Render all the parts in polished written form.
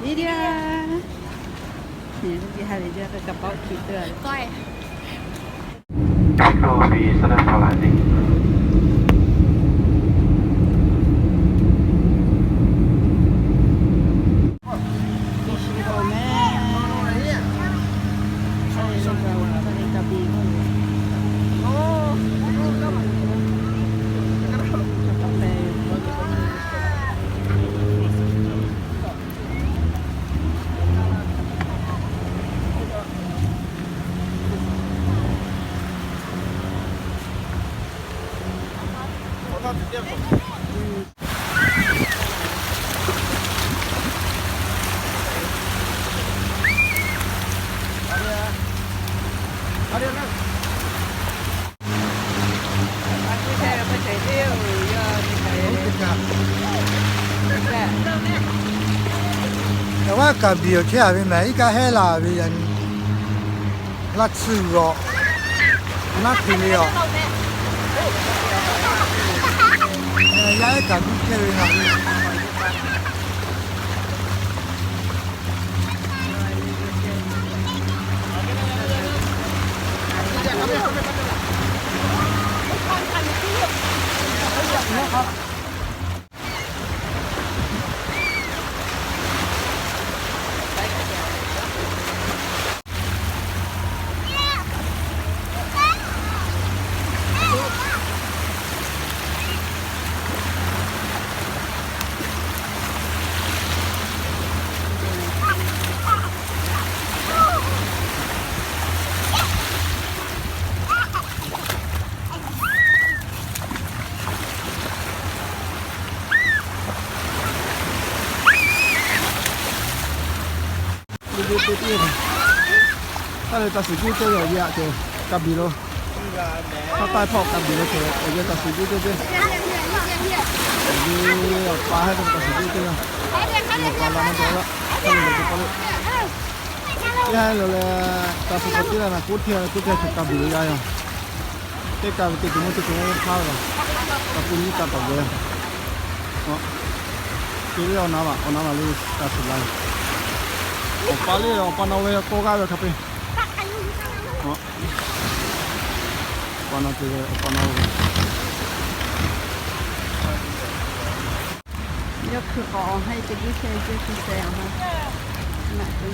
นี่เดียวนี่ที่หาเลยเดียวกระเป๋าขีดเตือนก้อย Control B Center for landing. มีชีโร่แม่ใช่ลูกเราตอนนี้กระบี่ก็อยู่กาแฟแต่ว่ากับเบียร์แค่เป็นไหมก็ให้ลาไปยันลัดซื้อก็นักที่เลี้ยวย้ายกับแค่เป็นอะไรถ้าเลยตัดสินใจเจออย่างเงี้ยเจอกับบีโร่ถ้าตายพอกกับบีโร่เจออย่างเงี้ยตัดสินใจเจอนี่ปลาให้ต้องตัดสินใจเจอปลาละมันตัวละก็เลยจะปลาละยังเลยตัดสินใจแล้วนะกูเที่ยวถูกกับบีโร่ยังเด็กกับติดมือติดมือข้าวละกับกูนี่ตัดต่อเลยเนาะทีนี้เอาน้ำมาเลยตัดสินใจปลาเลยปลาเน่าเลยโตกันเลยครับพี่ปลาเน่าเลยปลาเน่ายกคือขอให้จะยิ่งเซลล์คือเซลล์ค่ะหนักจะ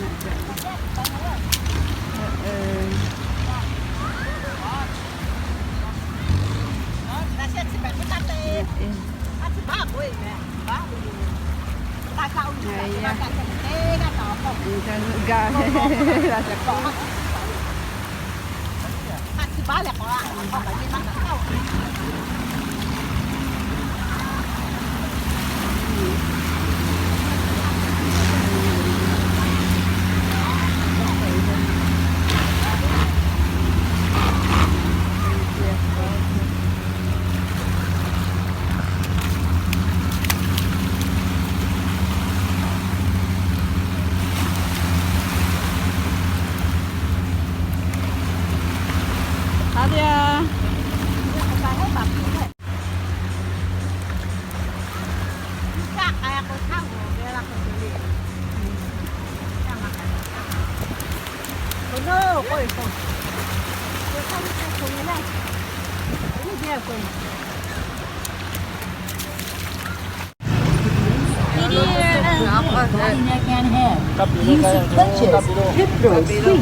กับบีโร่กับบีโร่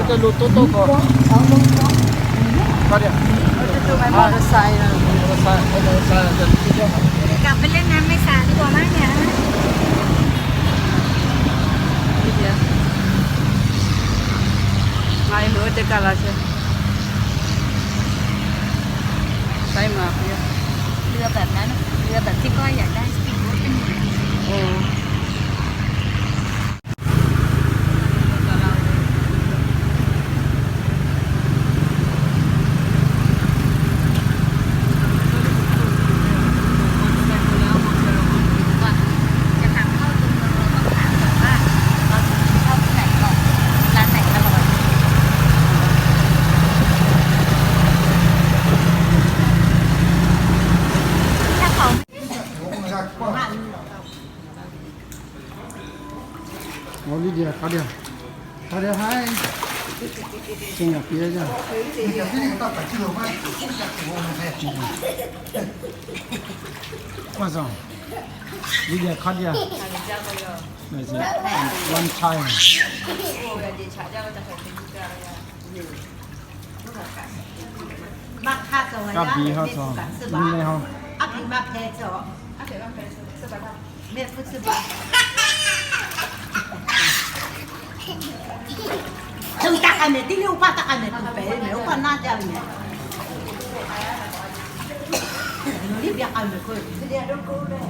จะลุโตก็ก็เดี๋ยว จะไปมอเตอร์ไซค์นะ กลับไปเล่นน้ำไม่สาดีกว่ามั้งเนี่ย นี่เดียวไม่รู้จะกันละใช่ใช่มาเพื่อ เรือแบบนั้นเรือแบบที่ก้อยอยากได้สปีดโบ๊ทเป็น โอ้我理解，快点，快点嗨！先要憋着。晚上，理解快点。那是 one time。มักค่าสวัส กับ ดิ์ ดีเขาสองนี่เลยเขา อากิมาเพจอเม็ดฟุตบอลถึงตักอันนี้ที่ลูกป้าตักอันนี้ตุ้มเป๋เดี๋ยวก็น่าจะเนี่ยนี่เบียร์อันนี้คือเดี๋ยวต้องกูเลย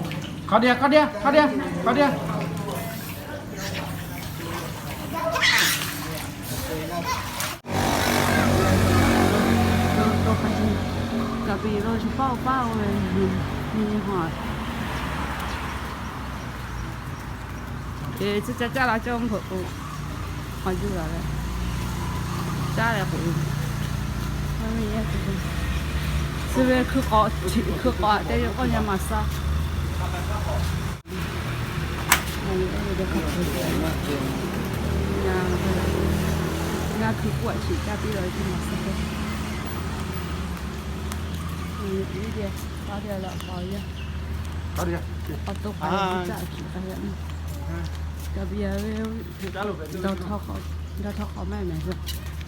快点，快点，快点，快点！都发现隔壁都是爆的，哈。这家来这种婆婆，好久了嘞，家来回，我们也是不是去搞，但是我也没啥。那去过去，家比了就没事的。有点早点了，好一点。快点，我都快再去，哎呀，隔壁都讨好妹妹是，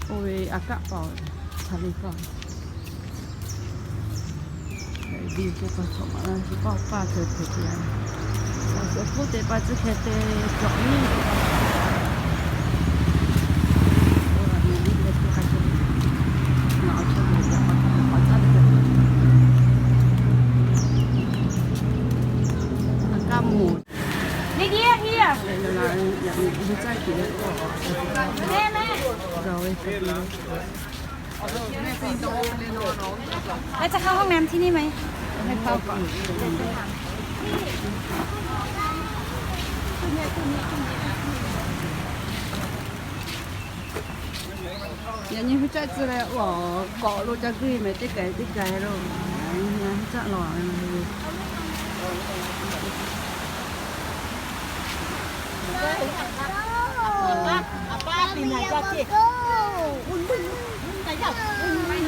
我为阿嘎包查理包。đi cho con sống mà chỉ có ba thời thời gian rồi cô để ba chỉ hết để chọn đi rồi mình đi về chỗ khác chơi nó cho mình là họ ra được cam mù đi kia kia đây là những cái trái kiểu nè nè rồi แล้วจะเข้าห้องน้ำที่นี่ไหม ให้เข้าก่อนอย่างนี้เขาจะซื้อแล้วหรอเกาะเราจะขึ้นไม่ได้ไกลได้ไกลหรอกเนี่ยจะหล่อเลย ป้าปีไหนก็เจ๊อุ่นไหนอยากอุ่น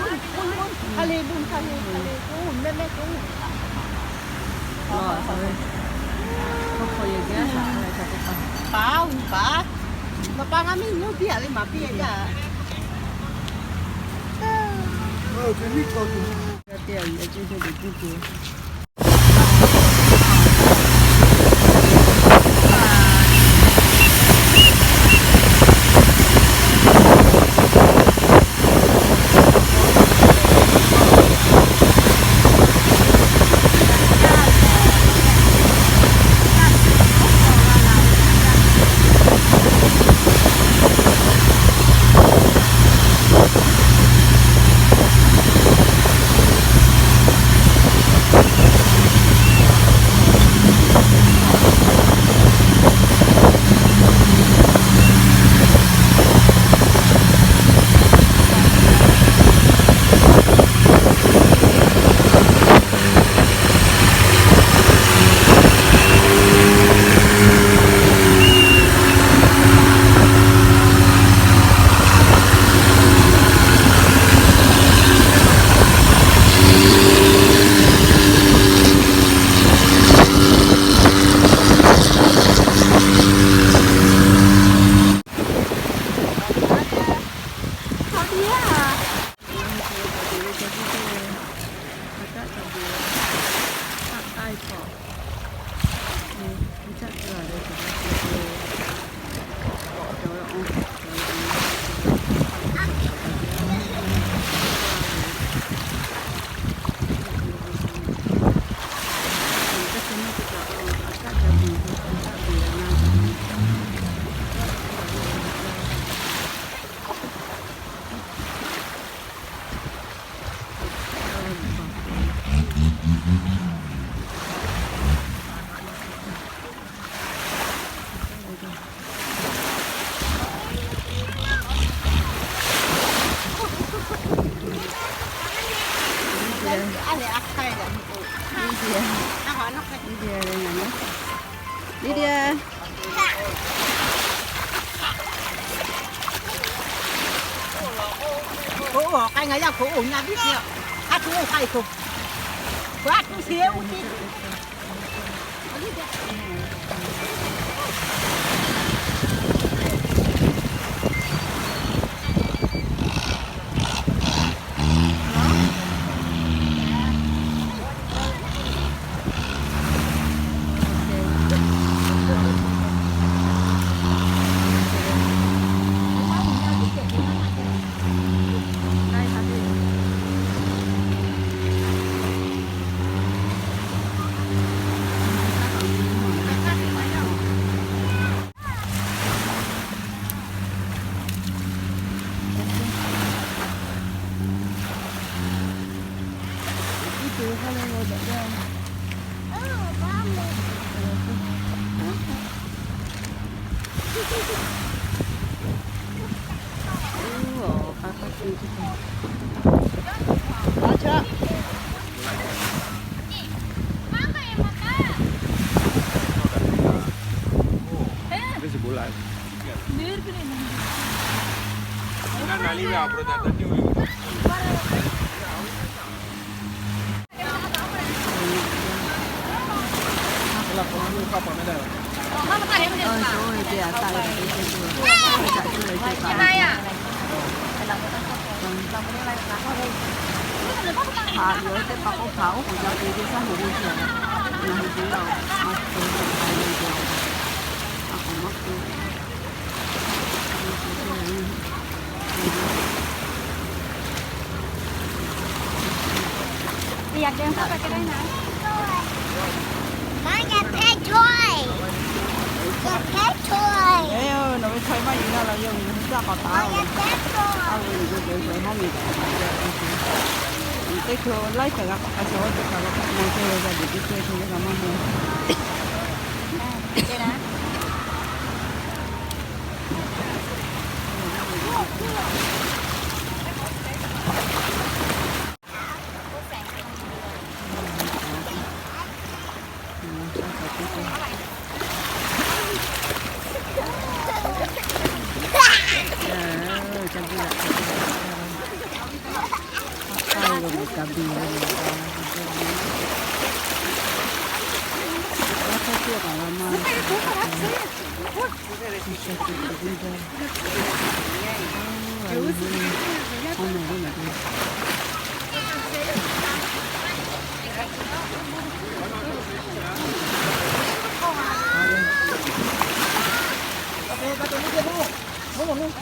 ทะเลบุญทะเลกูแม่กู หล่อเลยเขาคอยอย่างเงี้ยหาอะไรจะไป ป้าป้าก็ไม่รู้เบี้ยเลยมาเบี้ยจ้ะ 店也就是得自己。菜我要口红那比较，他出我开口，我出些我的。อยากเดินเข้าไปก็ได้นะ มาอย่าแพ้ช่วยอย่าแพ้ช่วย nó mới thấy mấy người là dùng ra có มา tao อย่าแพ้ช่วย tao rồi cái đấy không bị cái chỗ lấy cái cái chỗ cái cái này chơi là để cái chơi cái cái món này เดี๋ยวนะ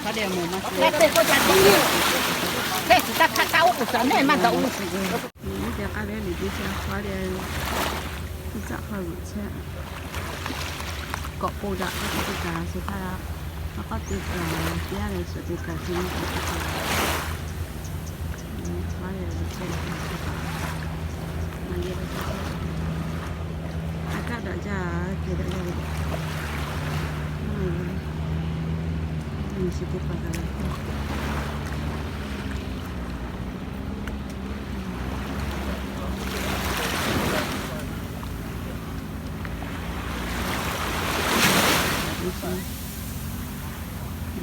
他得没嘛，那这个家庭，这是他搞不上，那蛮搞不死。你这个嘞，你这些花的，你咋会不吃？เกาะปูดะก็ติดกาสุดท้ายแล้วก็ติดที่อะไรสุดติดกาที่นี่ก็ติดว่าอะไรเช่นมาเยอะเลยอากาศจะเกิดอะไรมีสิ่งที่ปัจจัย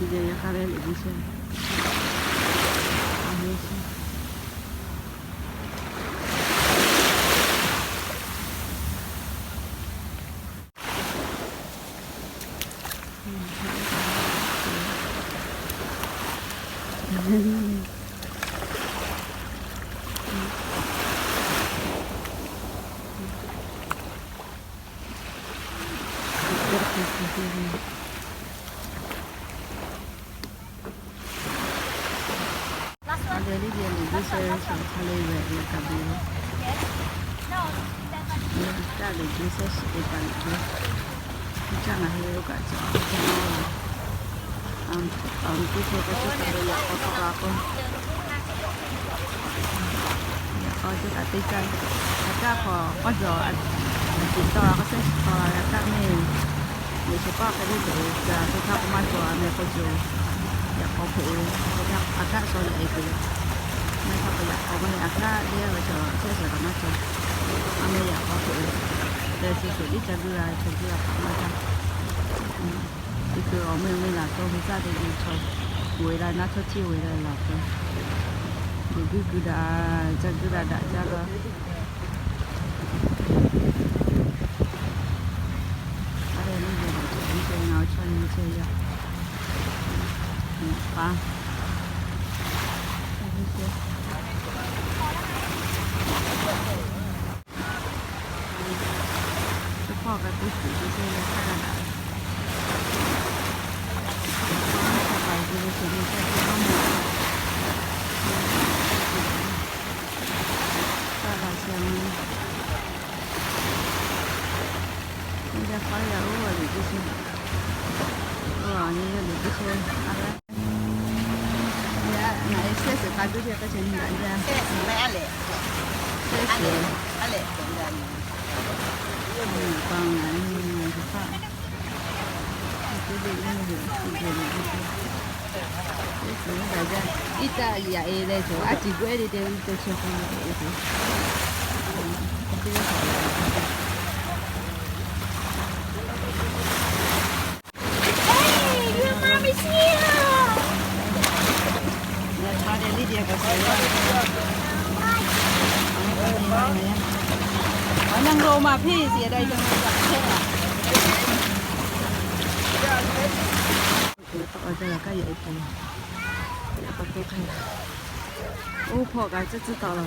Dia yang kare lebih sih. Ahli sih. Jadi dia lebih saya sekali dari kabel. Kita lebih saya sekitar itu. Jangan hilang kaca. Itu saya kasih pada yang kotor aku. Ya kau tu tak tikan. Kita kau jual. Kita aku saya kau tak ni. Dia cepat kali tu. Kita kau jual ni kau jual. Ya kau perlu. Kita agak soal itu. ไม่เขาประหยัดเขาไม่อยากได้เดี๋ยวจะเชื่อเสือกันนะจ๊ะไม่อยากเขาถือเดี๋ยวสุดที่จะดูแลจะดูแลเขาไม่ได้ที่คือเราไม่หลับตัวไม่ทราบจะอยู่ชอบ回来那出去回来老的回 cứ đã chắc cứ đã chắc rồi ở đây nó giờ đi chơi nào cho nó chơi rồi ba cái kho cái túi chỉ đi chơi là khá là đã bài đi chơi đi chơi cái nó một ta là xem bây giờ khỏi là rồi để đi chơi rồi như là để đi chơi à đấy này sẽ sẽ cái cái chuyện này ra Xe gì mấy anh lệ sẽ sẽ anh lệ cũng là còn này thì phải cái gì nó hiểu cái gì cái gì đại gia ít ta dạy đây chỗ à chỉ quên đi đây tôi chưa không hiểu gì Hey, your mom is here. Nó đây đi dia cái gì ở năng rô mà phi gì ở đây cho nó gặp chết à ở đây là cái gì vậy bắt tôi thấy ô phò cái chắc知道了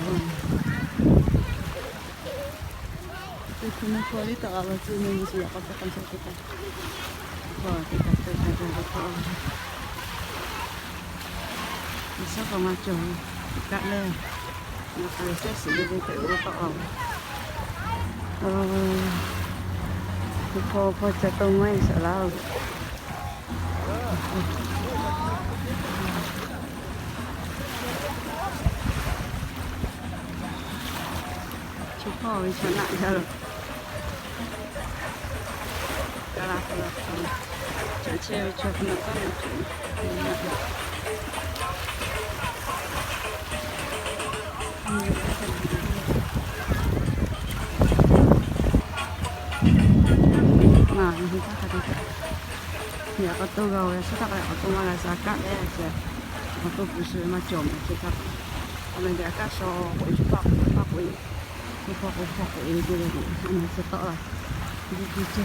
这可能火力大了，只能是要把它干下去的。哇，这个这个这个好。你说干嘛做？干嘞，我开始是这个这个大了。พอจะตรงไว้เสร็จแล้วชุดพ่อวิชนะใช่หรอกระลาคนละคนจะเชื่อวิชนะก็ไม่ถูกmà thì chắc là thế thì có tôi rồi sẽ thật là tôi mà là giá cả đấy là mà tôi不是嘛酒嘛这个我们家干烧回去发回就发回这个他们知道了就这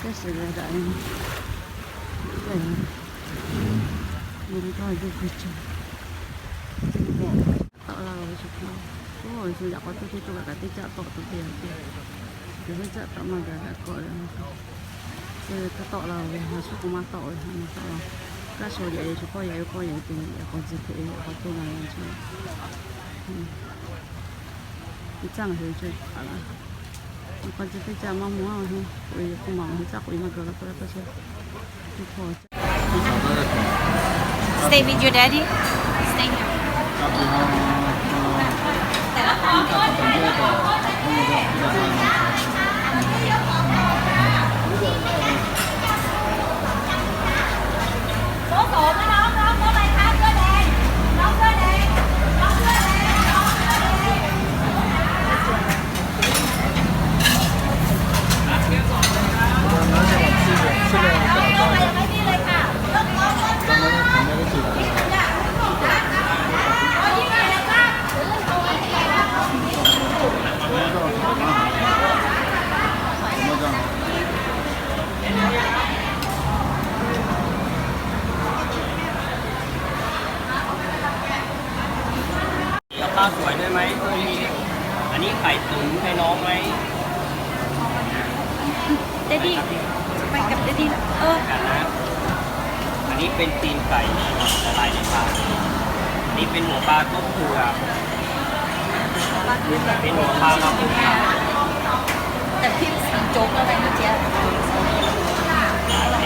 这是的对我们到就回去到了我就看我是要我都去做个这家到这边去就是这他们的个人คือถ้าต่อเราเราชุกมาต่อเลยนะต่อก็โชว์ใหญ่ชุกก็ใหญ่ก็ใหญ่เป็นก็จะเป็นก็ตัวนั้นใช่ไหมที่จ้างเหรอใช่อะไรก็จะไปจ้างมาหมู่ฮะคุยกับหมอที่จ้างคุยมาเกิดแล้วก็ใช่ทุกคน Stay with your daddy. Stay here.ข้าวสวยได้ไหมอันนี้ไข่ตุ๋นให้น้องไหม Daddy, ไปกับ Daddy กันนะ อันนี้เป็นตีนไก่ละลายในปากอันนี้เป็นหัวปลาต้มเผือกเป็นหัวปลามาคลุกค่ะ แต่พี่สีโจ๊กอะไรเมื่อกี้ อัน